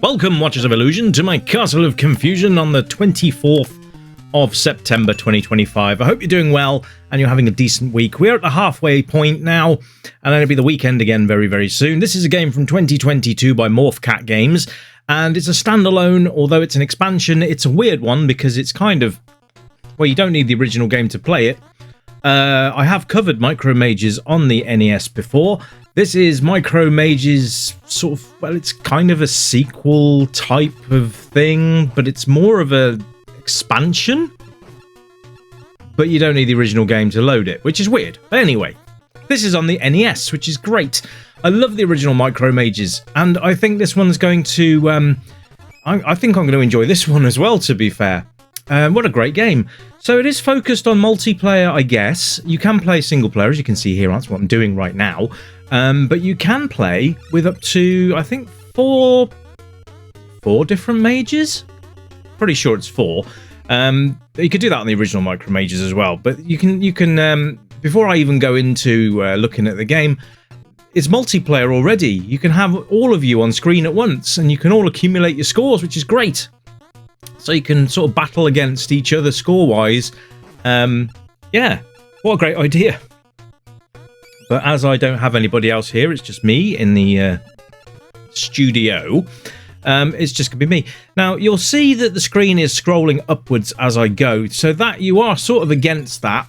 Welcome, Watchers of Illusion, to my Castle of Confusion on the 24th of September 2025. I hope you're doing well and you're having a decent week. We're at the halfway point now, and it'll be the weekend again very, very soon. This is a game from 2022 by Morphcat Games, and it's a standalone, although it's an expansion. It's a weird one because it's kind of, well, you don't need the original game to play it. I have covered Micro Mages on the NES before. This is Micro Mages sort of, well, it's kind of a sequel type of thing, but it's more of a expansion. But you don't need the original game to load it, which is weird. But anyway, this is on the NES, which is great. I love the original Micro Mages, and I think this one's going to, I think I'm going to enjoy this one as well, to be fair. What a great game. So it is focused on multiplayer, I guess. You can play single player, as you can see here. That's what I'm doing right now. But you can play with up to, I think, four different mages. Pretty sure it's 4. You could do that on the original Micro Mages as well. But you can before I even go into looking at the game, it's multiplayer already. You can have all of you on screen at once, and you can all accumulate your scores, which is great. So you can sort of battle against each other score-wise. Yeah, what a great idea. But as I don't have anybody else here, it's just me in the studio. It's just going to be me. Now, you'll see that the screen is scrolling upwards as I go, so that you are sort of against that.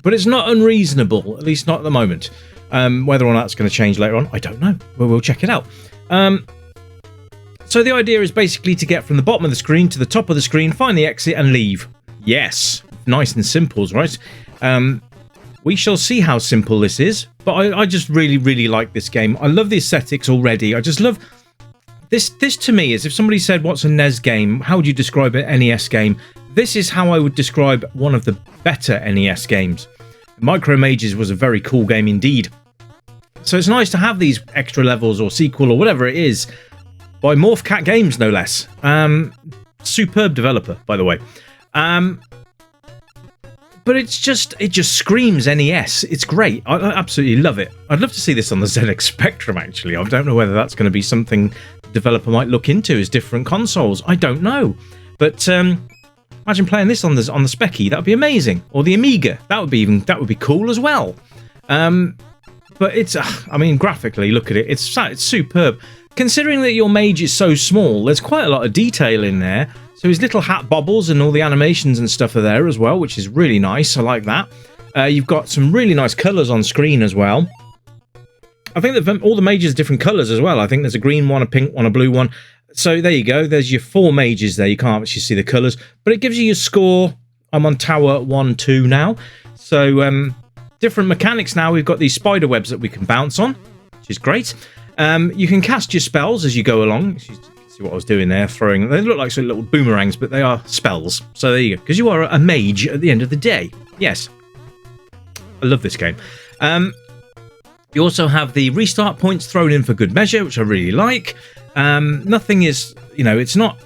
But it's not unreasonable, at least not at the moment. Whether or not that's going to change later on, I don't know. Well, we'll check it out. So the idea is basically to get from the bottom of the screen to the top of the screen, find the exit and leave. Yes, nice and simple, right? We shall see how simple this is, but I just really, really like this game. I love the aesthetics already. I just love... This to me is, if somebody said, what's a NES game? How would you describe an NES game? This is how I would describe one of the better NES games. Micro Mages was a very cool game indeed. So it's nice to have these extra levels or sequel or whatever it is, by Morphcat Games, no less. Superb developer, by the way. But it just screams NES. It's great. I absolutely love it. I'd love to see this on the ZX Spectrum, actually. I don't know whether that's going to be something the developer might look into as different consoles. I don't know. But imagine playing this on the Speccy. That would be amazing. Or the Amiga. That would be cool as well. But it's, I mean, graphically, look at it. It's superb. Considering that your mage is so small, there's quite a lot of detail in there. So his little hat bobbles and all the animations and stuff are there as well, which is really nice. I like that. You've got some really nice colours on screen as well. I think that all the mages are different colours as well. I think there's a green one, a pink one, a blue one. So there you go. There's your 4 mages there. You can't actually see the colours, but it gives you your score. I'm on tower 1, 2 now. So different mechanics now. We've got these spider webs that we can bounce on, which is great. You can cast your spells as you go along. You see what I was doing there, throwing. They look like sort of little boomerangs, but they are spells. So there you go, because you are a mage at the end of the day. Yes, I love this game. You also have the restart points thrown in for good measure, which I really like. Nothing is, it's not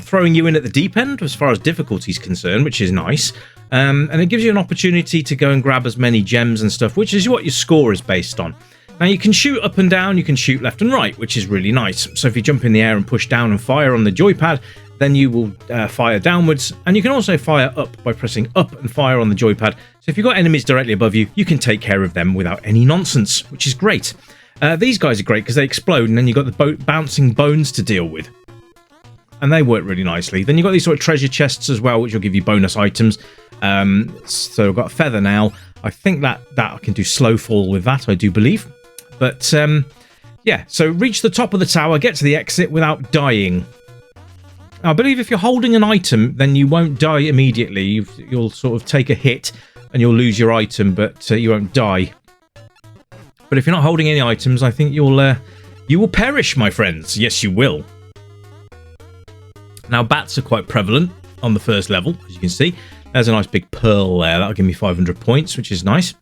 throwing you in at the deep end as far as difficulty is concerned, which is nice. And it gives you an opportunity to go and grab as many gems and stuff, which is what your score is based on. Now, you can shoot up and down, you can shoot left and right, which is really nice. So if you jump in the air and push down and fire on the joypad, then you will fire downwards. And you can also fire up by pressing up and fire on the joypad. So if you've got enemies directly above you, you can take care of them without any nonsense, which is great. These guys are great because they explode, and then you've got the bouncing bones to deal with. And they work really nicely. Then you've got these sort of treasure chests as well, which will give you bonus items. So I've got a feather now. I think that I can do slow fall with that, I do believe. But, yeah, so reach the top of the tower, get to the exit without dying. Now, I believe if you're holding an item, then you won't die immediately. You'll sort of take a hit and you'll lose your item, but you won't die. But if you're not holding any items, I think you will perish, my friends. Yes, you will. Now, bats are quite prevalent on the first level, as you can see. There's a nice big pearl there. That'll give me 500 points, which is nice.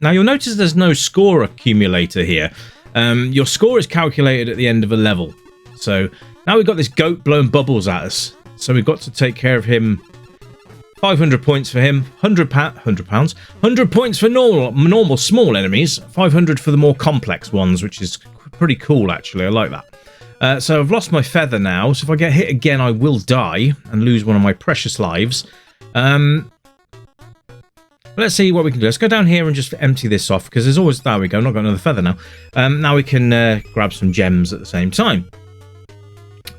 Now, you'll notice there's no score accumulator here. Your score is calculated at the end of a level. So now we've got this goat blowing bubbles at us. So we've got to take care of him. 500 points for him, 100 points for normal small enemies, 500 for the more complex ones, which is pretty cool, actually. I like that. So I've lost my feather now, so if I get hit again, I will die and lose one of my precious lives. Let's see what we can do. Let's go down here and just empty this off, because there's always... There we go, not got another feather now. Now we can grab some gems at the same time,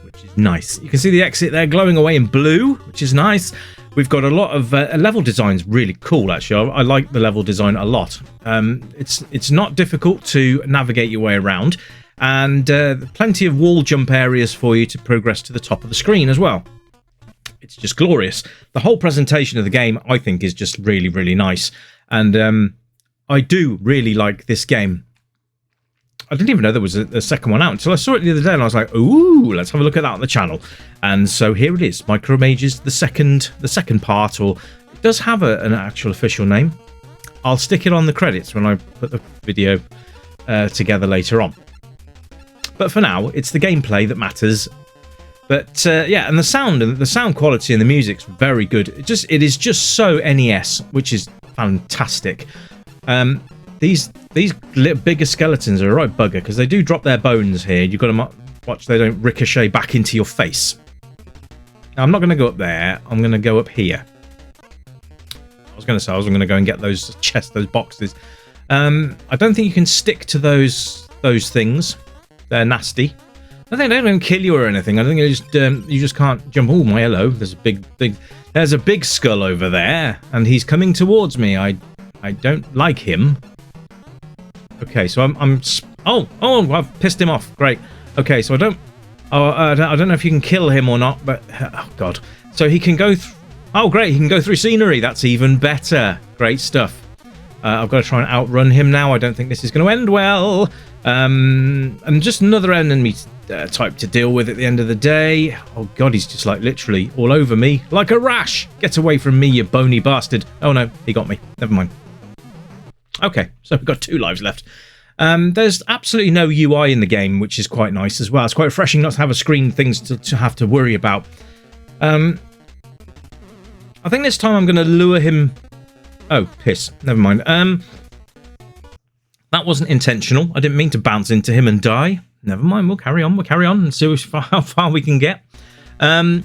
which is nice. You can see the exit there glowing away in blue, which is nice. We've got a lot of level design's really cool, actually. I like the level design a lot. It's not difficult to navigate your way around, and plenty of wall jump areas for you to progress to the top of the screen as well. It's just glorious. The whole presentation of the game, I think, is just really, really nice. And I do really like this game. I didn't even know there was a second one out until I saw it the other day, and I was like, ooh, let's have a look at that on the channel. And so here it is, Micro Mages, the second part, or it does have an actual official name. I'll stick it on the credits when I put the video together later on. But for now, it's the gameplay that matters. But yeah, and the sound quality and the music's very good. It is just so NES, which is fantastic. These little bigger skeletons are a right bugger, because they do drop their bones here. You've got to watch they don't ricochet back into your face. Now, I'm not going to go up there. I'm going to go up here. I was going to go and get those chests, those boxes. I don't think you can stick to those things. They're nasty. I think they don't kill you or anything. I think you just can't jump. Oh, my hello. There's a big skull over there, and he's coming towards me. I don't like him. Okay, so I've pissed him off. Great. Okay, so I don't know if you can kill him or not, but oh god. So he can go. Oh great, he can go through scenery. That's even better. Great stuff. I've got to try and outrun him now. I don't think this is going to end well. And just another enemy type to deal with at the end of the day. Oh god, he's just like literally all over me like a rash. Get away from me, you bony bastard. Oh no, he got me. Never mind. Okay, so we've got 2 lives left. There's absolutely no UI in the game, which is quite nice as well. It's quite refreshing not to have a screen things to have to worry about. I think this time I'm going to lure him... Oh, piss. Never mind. That wasn't intentional. I didn't mean to bounce into him and die. Never mind, we'll carry on and see how far we can get. But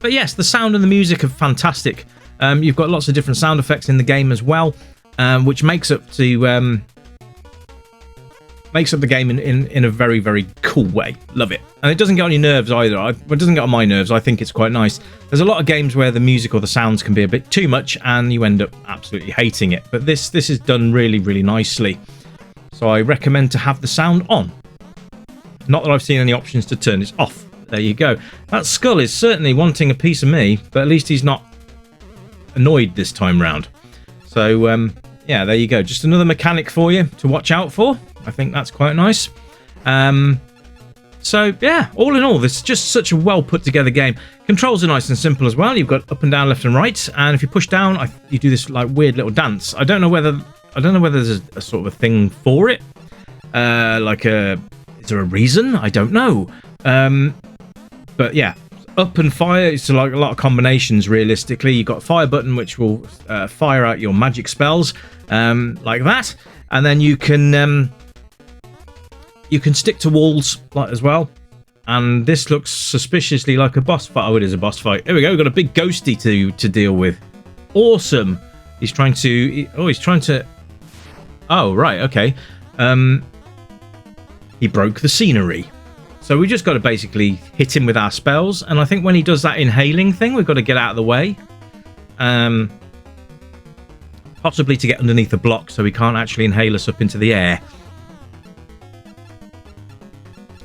yes, the sound and the music are fantastic. You've got lots of different sound effects in the game as well. Which makes up the game in a very, very cool way. Love it. And it doesn't get on your nerves either. It doesn't get on my nerves. I think it's quite nice. There's a lot of games where the music or the sounds can be a bit too much and you end up absolutely hating it. But this is done really, really nicely. So I recommend to have the sound on. Not that I've seen any options to turn it off. There you go. That skull is certainly wanting a piece of me, but at least he's not annoyed this time round. So, yeah, there you go. Just another mechanic for you to watch out for. I think that's quite nice. So, yeah, all in all, this is just such a well put together game. Controls are nice and simple as well. You've got up and down, left and right. And if you push down, you do this like weird little dance. I don't know whether there's a sort of a thing for it. Is there a reason? I don't know. But yeah. Up and fire, it's like a lot of combinations realistically. You've got a fire button which will fire out your magic spells like that, and then you can stick to walls like as well, and this looks suspiciously like a boss fight. Oh, it is a boss fight. Here we go, we've got a big ghosty to deal with. Awesome. He's trying to oh right, okay. He broke the scenery. So we just got to basically hit him with our spells. And I think when he does that inhaling thing, we've got to get out of the way. Possibly to get underneath the block so he can't actually inhale us up into the air.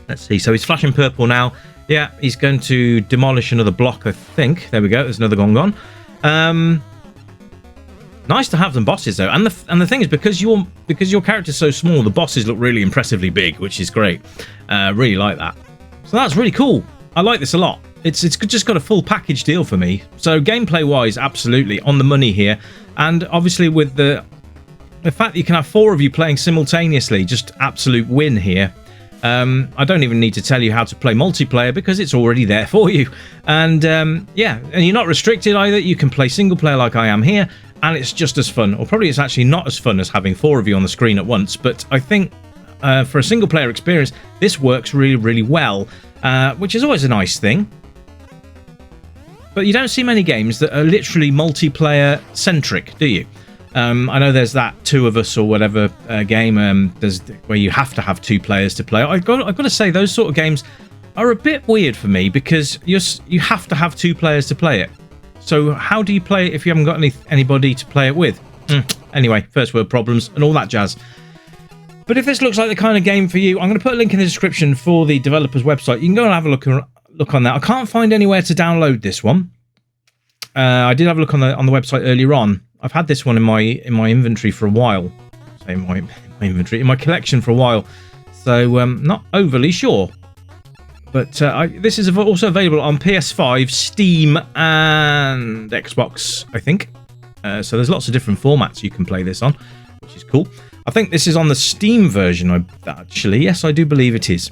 Let's see. So he's flashing purple now. Yeah, he's going to demolish another block, I think. There we go. There's another gong gone. Nice to have them bosses though, and the thing is, because your character's so small, the bosses look really impressively big, which is great. Really like that. So that's really cool. I like this a lot. It's just got a full package deal for me. So gameplay wise, absolutely on the money here, and obviously with the fact that you can have 4 of you playing simultaneously, just absolute win here. I don't even need to tell you how to play multiplayer because it's already there for you. And yeah, and you're not restricted either. You can play single player like I am here, and it's just as fun. Or probably it's actually not as fun as having 4 of you on the screen at once, but I think for a single player experience, this works really, really well, which is always a nice thing. But you don't see many games that are literally multiplayer centric, do you? I know there's that Two of Us or whatever game there's where you have to have 2 players to play. I've got to say, those sort of games are a bit weird for me, because you have to have 2 players to play it. So how do you play it if you haven't got anybody to play it with? Anyway, first world problems and all that jazz. But if this looks like the kind of game for you, I'm going to put a link in the description for the developer's website. You can go and have a look on that. I can't find anywhere to download this one. I did have a look on the website earlier on. I've had this one in my inventory for a while. Say in my collection for a while. So not overly sure. But this is also available on PS5, Steam, and Xbox, I think. So there's lots of different formats you can play this on, which is cool. I think this is on the Steam version, actually. Yes, I do believe it is.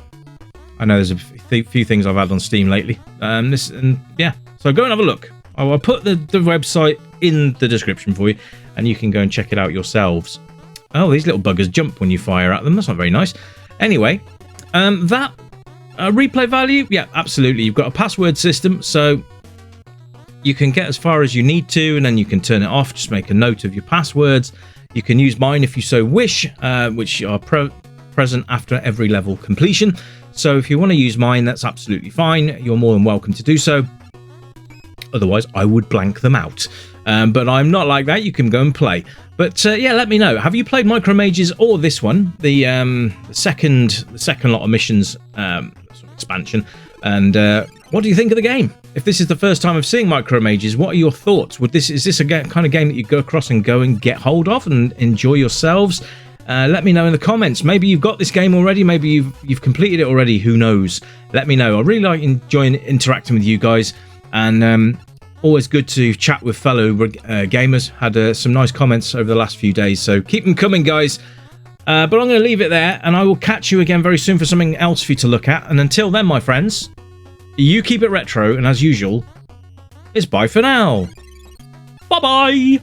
I know there's a few things I've had on Steam lately. Yeah, so go and have a look. I'll put the website in the description for you, and you can go and check it out yourselves. Oh, these little buggers jump when you fire at them. That's not very nice. Anyway, that replay value, yeah, absolutely. You've got a password system, so you can get as far as you need to, and then you can turn it off. Just make a note of your passwords. You can use mine if you so wish, which are present after every level completion. So if you want to use mine, that's absolutely fine. You're more than welcome to do so. Otherwise, I would blank them out. But I'm not like that. You can go and play. But yeah, let me know. Have you played Micro Mages or this one, the second lot of missions sort of expansion? And what do you think of the game? If this is the first time of seeing Micro Mages, what are your thoughts? Is this a kind of game that you go across and go and get hold of and enjoy yourselves? Let me know in the comments. Maybe you've got this game already. Maybe you've completed it already. Who knows? Let me know. I really like enjoying interacting with you guys. And always good to chat with fellow gamers. Had some nice comments over the last few days, so keep them coming, guys. But I'm going to leave it there, and I will catch you again very soon for something else for you to look at. And until then, my friends, you keep it retro, and as usual, it's bye for now. Bye-bye!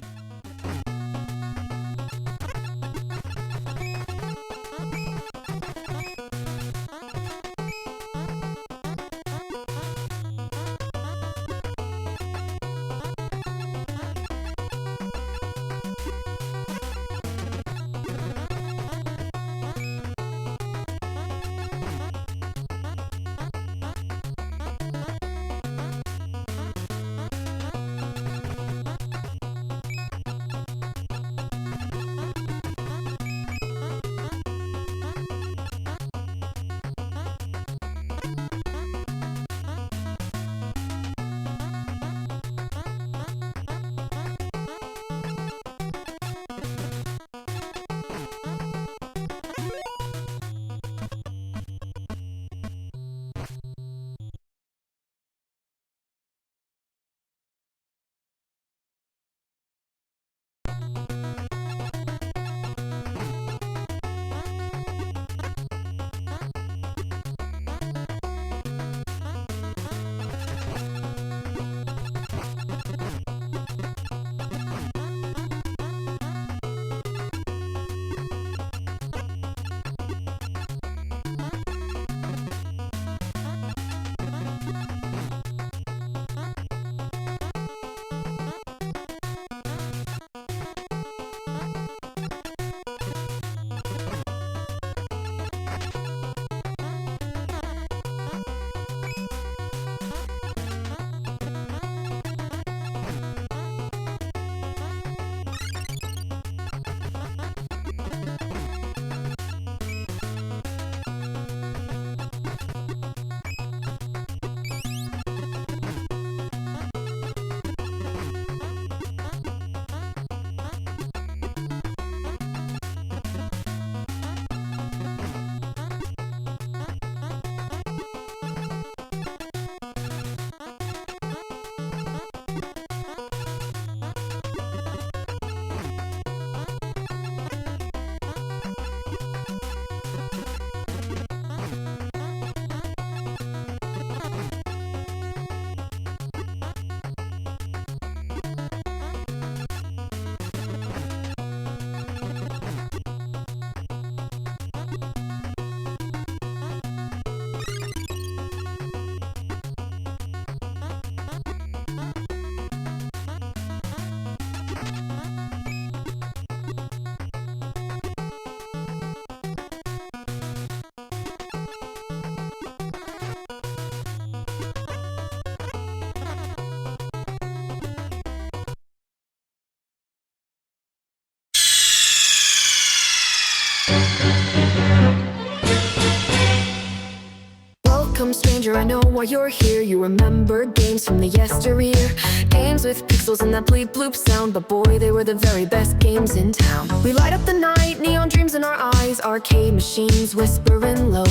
stranger, I know why you're here. You remember games from the yesteryear, games with pixels and that bleep bloop sound, but boy, they were the very best games in town. We light up the night, neon dreams in our eyes, arcade machines whispering low,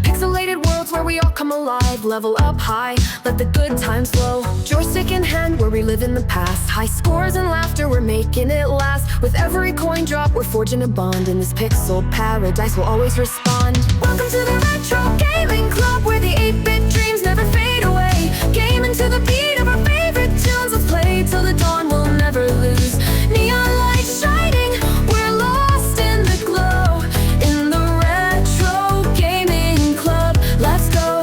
pixelated worlds where we all come alive, level up high, let the good times flow. Joystick in hand, we're reliving the past, high scores and laughter, we're making it last. With every coin drop, we're forging a bond, in this pixel paradise we'll always respond. Welcome to the Retro Gaming Club, where the 8-bit dreams never fade away. Gaming to the beat of our favorite tunes, let's play till the dawn, we'll never lose. Neon lights shining, we're lost in the glow, in the Retro Gaming Club. Let's go,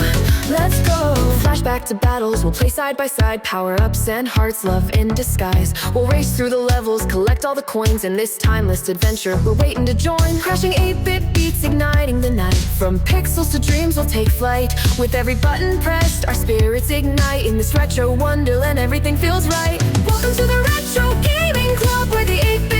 let's go. Flashback to battles, we'll play side by side, power-ups and hearts, love in disguise. We'll race through the levels, collect all the coins, in this timeless adventure we're waiting to join. Crashing 8-bit beats, igniting the night, from pixels to dreams we'll take flight. With every button pressed, our spirits ignite, in this retro wonderland everything feels right. Welcome to the Retro Gaming Club, where the 8-bit